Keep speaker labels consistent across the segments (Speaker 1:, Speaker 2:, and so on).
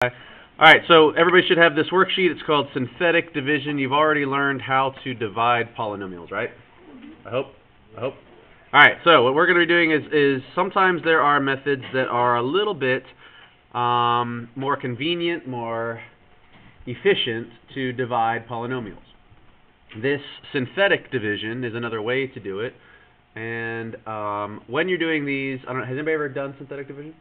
Speaker 1: Alright, so everybody should have this worksheet. It's called synthetic division. You've already learned how to divide polynomials, right? I hope. Alright, so what we're going to be doing is sometimes there are methods that are a little bit more convenient, more efficient to divide polynomials. This synthetic division is another way to do it. And when you're doing these, I don't know, has anybody ever done synthetic division?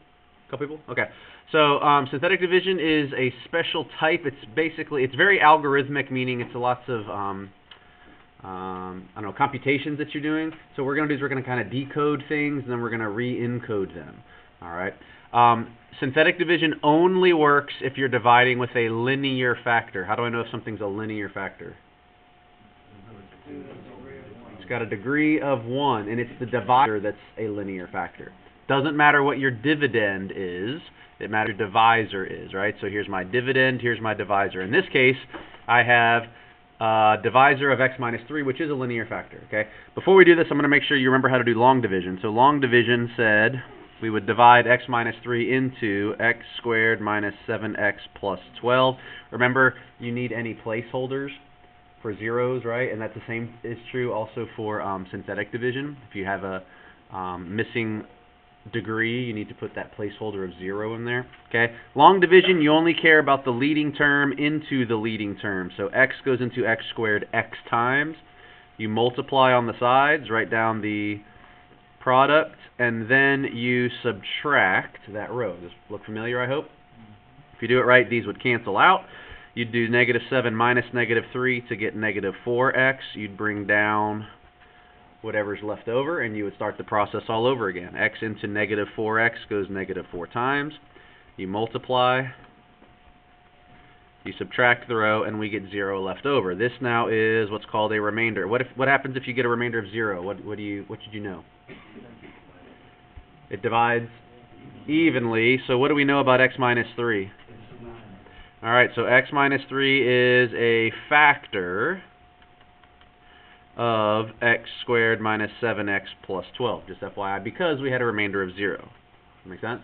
Speaker 1: A couple people? Okay. So synthetic division is a special type. It's very algorithmic, meaning it's lots of I don't know, computations that you're doing. So what we're going to do is we're going to kind of decode things, and then we're going to re-encode them. All right. Synthetic division only works if you're dividing with a linear factor. How do I know if something's a linear factor? It's got a degree of 1, and it's the divisor that's a linear factor. Doesn't matter what your dividend is, it matters what your divisor is, right? So here's my dividend, here's my divisor. In this case, I have divisor of x minus 3, which is a linear factor, okay? Before we do this, I'm going to make sure you remember how to do long division. So long division said we would divide x minus 3 into x squared minus 7x plus 12. Remember, you need any placeholders for zeros, right? And that's the same is true also for synthetic division. If you have a missing degree, you need to put that placeholder of 0 in there. Okay. Long division, you only care about the leading term into the leading term. So x goes into x squared x times. You multiply on the sides, write down the product, and then you subtract that row. Does this look familiar, I hope? If you do it right, these would cancel out. You'd do negative 7 minus negative 3 to get negative 4x. You'd bring down whatever's left over, and you would start the process all over again. X into negative 4x goes negative 4 times. You multiply, you subtract the row, and we get 0 left over. This now is what's called a remainder. What happens if you get a remainder of 0? What should you know? It divides evenly. So what do we know about x minus 3? Alright, so x minus 3 is a factor of x squared minus 7x plus 12, just FYI, because we had a remainder of 0. Make sense?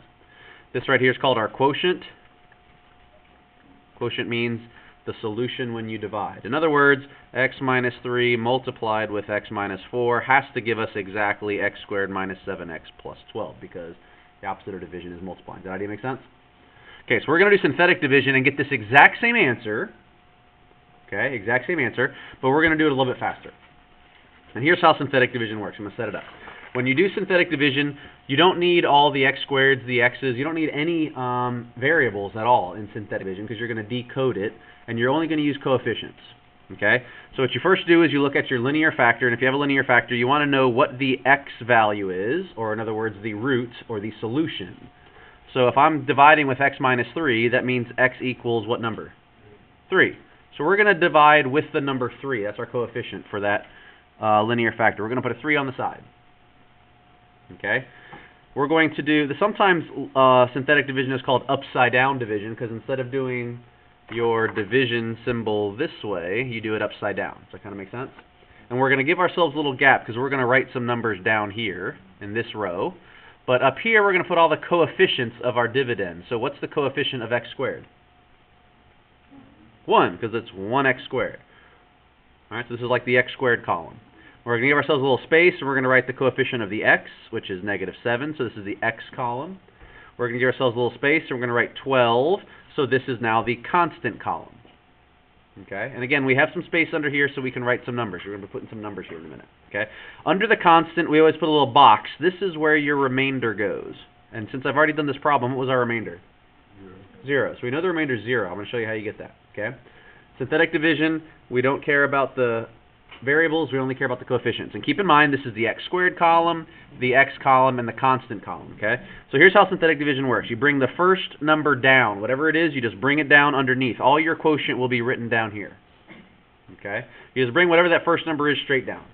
Speaker 1: This right here is called our quotient. Quotient means the solution when you divide. In other words, x minus 3 multiplied with x minus 4 has to give us exactly x squared minus 7x plus 12, because the opposite of division is multiplying. Does that idea make sense? Okay, so we're going to do synthetic division and get this exact same answer. Okay, exact same answer, but we're going to do it a little bit faster. And here's how synthetic division works. I'm going to set it up. When you do synthetic division, you don't need all the x squareds, the x's. You don't need any variables at all in synthetic division because you're going to decode it, and you're only going to use coefficients. Okay? So what you first do is you look at your linear factor, and if you have a linear factor, you want to know what the x value is, or in other words, the root or the solution. So if I'm dividing with x minus 3, that means x equals what number? 3. So we're going to divide with the number 3. That's our coefficient for that linear factor. We're going to put a 3 on the side. Okay? We're going to do, sometimes synthetic division is called upside down division, because instead of doing your division symbol this way, you do it upside down. Does that kind of make sense? And we're going to give ourselves a little gap, because we're going to write some numbers down here in this row. But up here, we're going to put all the coefficients of our dividend. So what's the coefficient of x squared? 1, because it's 1x squared. All right, so this is like the x squared column. We're going to give ourselves a little space, and we're going to write the coefficient of the x, which is negative 7. So this is the x column. We're going to give ourselves a little space, and we're going to write 12. So this is now the constant column. Okay, and again, we have some space under here so we can write some numbers. We're going to be putting some numbers here in a minute. Okay, under the constant, we always put a little box. This is where your remainder goes. And since I've already done this problem, what was our remainder? 0. So we know the remainder is 0. I'm going to show you how you get that. Okay, synthetic division, we don't care about the variables, we only care about the coefficients. And keep in mind, this is the x squared column, the x column, and the constant column. Okay, so here's how synthetic division works. You bring the first number down. Whatever it is, you just bring it down underneath. All your quotient will be written down here. Okay, you just bring whatever that first number is straight down.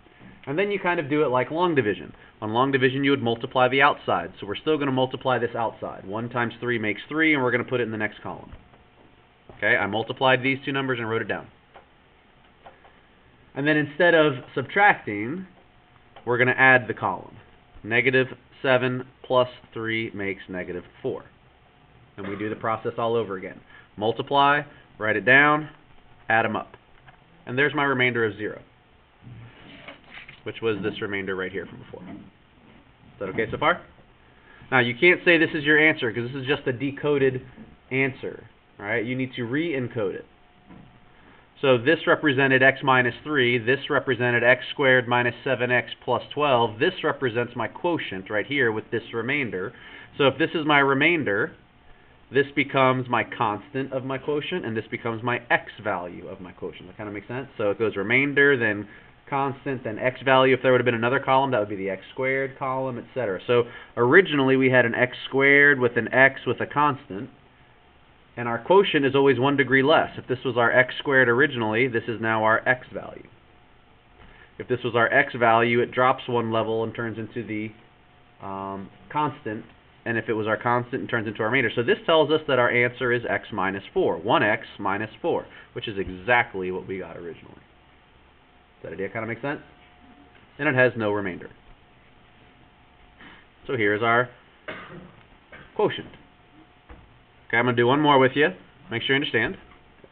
Speaker 1: And then you kind of do it like long division. On long division, you would multiply the outside. So we're still going to multiply this outside. 1 times 3 makes 3, and we're going to put it in the next column. Okay, I multiplied these two numbers and wrote it down. And then instead of subtracting, we're going to add the column. Negative 7 plus 3 makes negative 4. And we do the process all over again. Multiply, write it down, add them up. And there's my remainder of 0, which was this remainder right here from before. Is that okay so far? Now, you can't say this is your answer because this is just a decoded answer. All right? You need to re-encode it. So this represented x minus 3. This represented x squared minus 7x plus 12. This represents my quotient right here with this remainder. So if this is my remainder, this becomes my constant of my quotient, and this becomes my x value of my quotient. That kind of makes sense? So it goes remainder, then constant, then x value. If there would have been another column, that would be the x squared column, etc. So originally we had an x squared with an x with a constant, and our quotient is always 1 degree less. If this was our x squared originally, this is now our x value. If this was our x value, it drops 1 level and turns into the constant, and if it was our constant, it turns into our remainder. So this tells us that our answer is x minus 4, 1x minus 4, which is exactly what we got originally. Does that idea kind of make sense? And it has no remainder. So here's our quotient. Okay, I'm going to do one more with you. Make sure you understand.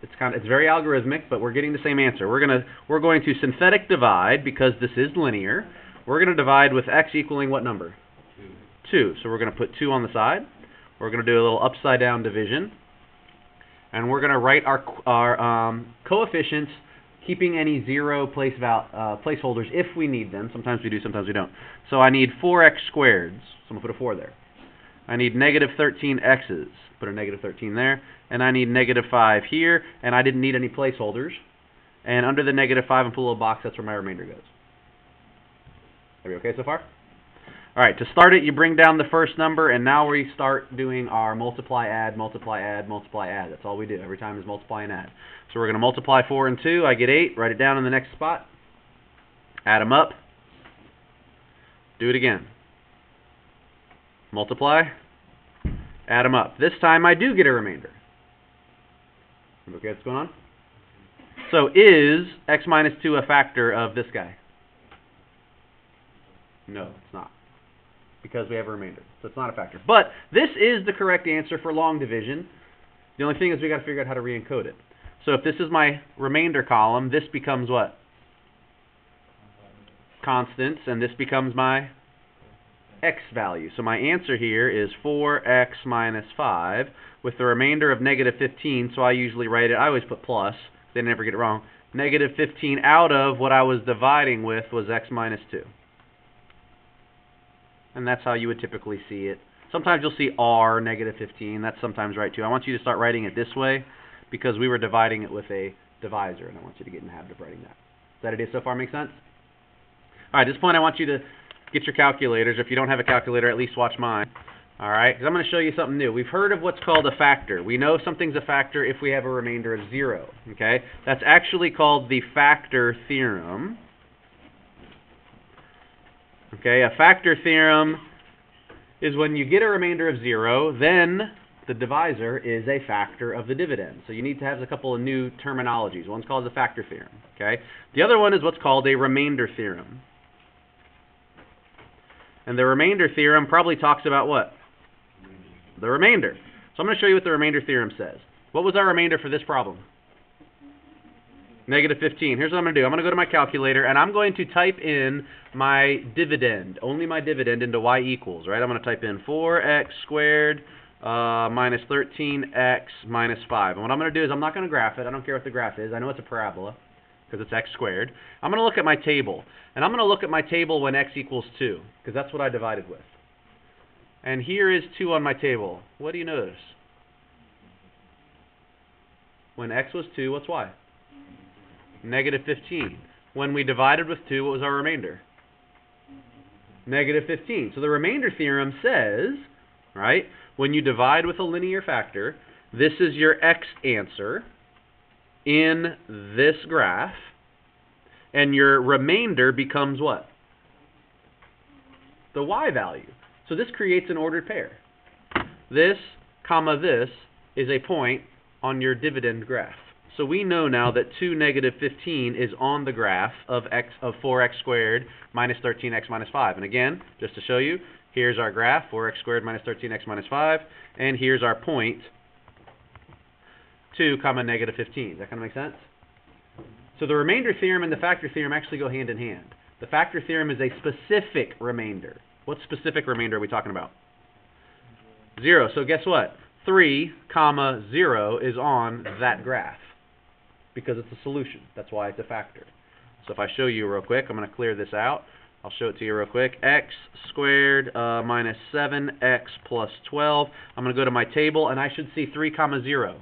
Speaker 1: It's very algorithmic, but we're getting the same answer. We're going to synthetic divide because this is linear. We're going to divide with x equaling what number? 2. So we're going to put 2 on the side. We're going to do a little upside down division, and we're going to write our coefficients, keeping any 0 placeholders if we need them. Sometimes we do, sometimes we don't. So I need 4x squared. So I'm going to put a 4 there. I need negative 13x's. Put a negative 13 there. And I need negative 5 here. And I didn't need any placeholders. And under the negative 5, and put a little box, that's where my remainder goes. Are we okay so far? All right, to start it, you bring down the first number, and now we start doing our multiply, add, multiply, add, multiply, add. That's all we do. Every time is multiply and add. So we're going to multiply 4 and 2. I get 8. Write it down in the next spot. Add them up. Do it again. Multiply. Add them up. This time I do get a remainder. Okay, what's going on? So is x minus 2 a factor of this guy? No, it's not. Because we have a remainder. So it's not a factor. But this is the correct answer for long division. The only thing is we got to figure out how to re-encode it. So if this is my remainder column, this becomes what? Constants, and this becomes my x value. So my answer here is 4x minus 5 with the remainder of negative 15. So I usually write it, I always put plus, they never get it wrong. Negative 15 out of what I was dividing with was x minus 2. And that's how you would typically see it. Sometimes you'll see r, negative 15. That's sometimes right too. I want you to start writing it this way because we were dividing it with a divisor, and I want you to get in the habit of writing that. Does that idea so far make sense? All right, at this point I want you to get your calculators. If you don't have a calculator, at least watch mine. All right, because I'm going to show you something new. We've heard of what's called a factor. We know something's a factor if we have a remainder of 0. Okay, that's actually called the factor theorem. Okay, a factor theorem is when you get a remainder of 0, then the divisor is a factor of the dividend. So you need to have a couple of new terminologies. One's called the factor theorem. Okay, the other one is what's called a remainder theorem. And the remainder theorem probably talks about what? The remainder. So I'm going to show you what the remainder theorem says. What was our remainder for this problem? Negative 15. Here's what I'm going to do. I'm going to go to my calculator, and I'm going to type in my dividend, only my dividend, into y equals, right? I'm going to type in 4x squared minus 13x minus 5. And what I'm going to do is I'm not going to graph it. I don't care what the graph is. I know it's a parabola because it's x squared. I'm going to look at my table. And I'm going to look at my table when x equals 2 because that's what I divided with. And here is 2 on my table. What do you notice? When x was 2, what's y? Negative 15. When we divided with 2, what was our remainder? Negative 15. So the remainder theorem says, right, when you divide with a linear factor, this is your x answer in this graph, and your remainder becomes what? The y value. So this creates an ordered pair. This, comma this, is a point on your dividend graph. So we know now that 2, negative 15 is on the graph of 4x squared minus 13x minus 5. And again, just to show you, Here's our graph, 4x squared minus 13x minus 5. And here's our point, 2 comma negative 15. Does that kind of make sense? So the remainder theorem and the factor theorem actually go hand in hand. The factor theorem is a specific remainder. What specific remainder are we talking about? 0. So guess what? 3 comma 0 is on that graph because it's a solution. That's why it's a factor. So if I show you real quick, I'm going to clear this out. I'll show it to you real quick. X squared minus 7x plus 12. I'm going to go to my table, and I should see 3 comma 0.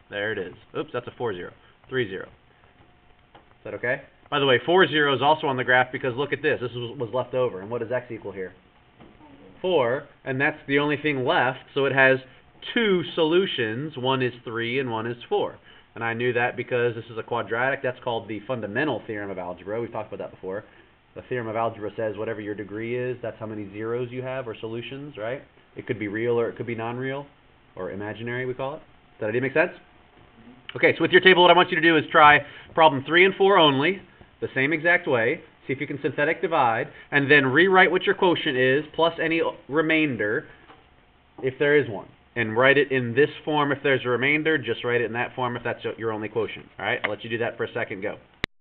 Speaker 1: There it is. Oops, that's a 4 0. 3 0. Is that okay? By the way, 4 0 is also on the graph because look at this. This was left over. And what does x equal here? 4. And that's the only thing left. So it has 2 solutions. One is 3 and one is 4. And I knew that because this is a quadratic. That's called the fundamental theorem of algebra. We've talked about that before. The theorem of algebra says whatever your degree is, that's how many zeros you have or solutions, right? It could be real or it could be non-real or imaginary, we call it. Does that idea make sense? Okay, so with your table, what I want you to do is try problem 3 and 4 only, the same exact way. See if you can synthetic divide, and then rewrite what your quotient is, plus any remainder, if there is one. And write it in this form if there's a remainder, just write it in that form if that's your only quotient. All right, I'll let you do that for a second, go.